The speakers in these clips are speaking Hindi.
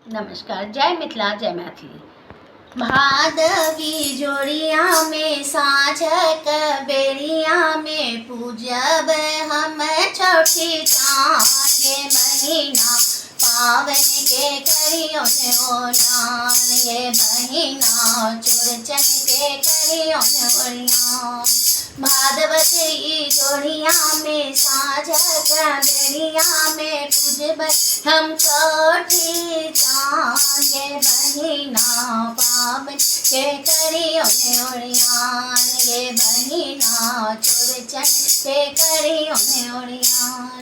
नमस्कार। जय मिथिला जय मैथिली। भादवी जोड़िया में साँझक बेरिया में पूजब हम छठी चाँद गे बहिना पावन के करियो ओरियान ये बहिना चोरचन के करियो ओरियान। भादवती जोड़िया में साँझक बेरिया में पूजब हम छठी चाँद गे बहिना पावन के करियो ओरियान ये बहिना चोरचन के करियो ओरियान।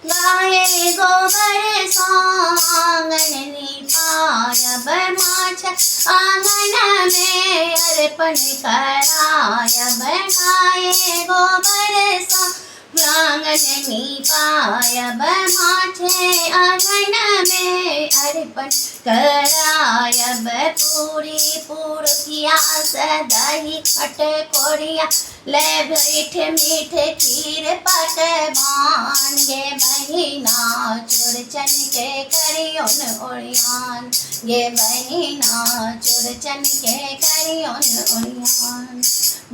गाये गोबर आंगन निपायब माछ आंगन में अर्पण करायब। गाये गोबर आंगन निपायब माछे आंगन में अर्पण करायब। पूरी पुरुखिया दही कटकोरिया ले बैठ मीठ खीर पकवान गे बहिना चोरचन के करियो ओरियान गे बहिना चोरचन के करियो ओरियान।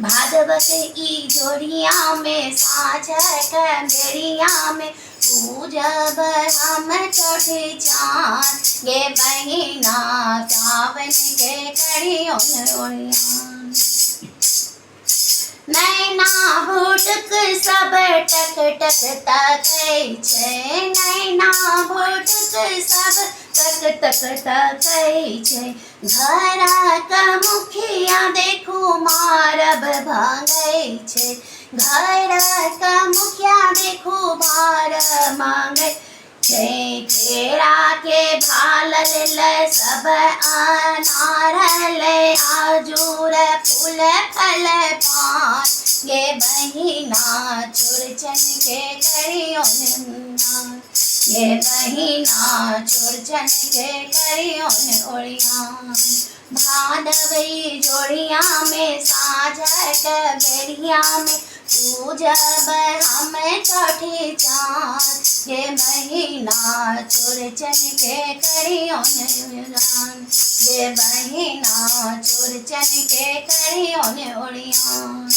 भादवती जोड़िया में साँझक बेरिया में पूजब हम छठी चाँद गे बहिना पावन के करियो ओरियान। नैना भुटक सब टक टक तकै छै नैना भुटक सब टक टक तकै छै। घरक मुखिया देखू मारब भांगै छै घरक मुखिया देखू भार मांगै छै। केरा के भालल ले सब अनार ले आजूर फूल फल पान गे बहिना चोरचन के करियो ये बहिना चोरचन के करियो ओरियान। भादवई जोड़िया में साँझक बेरिया में पूजब हम छठी चाँद गे बहिना चोरचन के करियो ओरियान गे बहिना चोरचन के करियो ओरियान।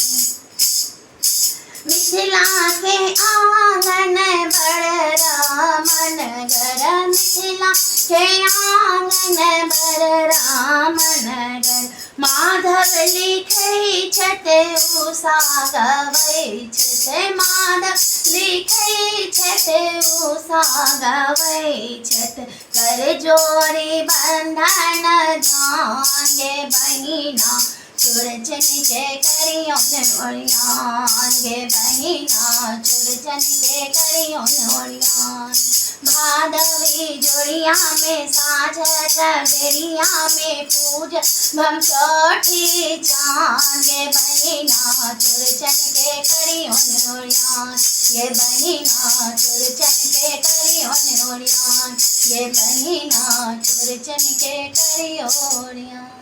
मिथिला के आंगन बड़ रामनगर मिथिला के आंगन बड़ रामनगर। माधव लिखै छथि उषा गबै छथि माधव लिखै छथि उषा गबै छथि। कर जोड़ी बंधन धान गे बहिना चोरचन के करियो ओरियान गे बहिना चोरचन के करियो ओरियान। भादवी जोड़िया में साँझक बेरिया में पूजब हम छठी चाँद गे बहिना चोरचन के करियो ओरियान ये बहिना चोरचन के करियो ओरियान ये बहिना चोरचन के करियो ओरियान।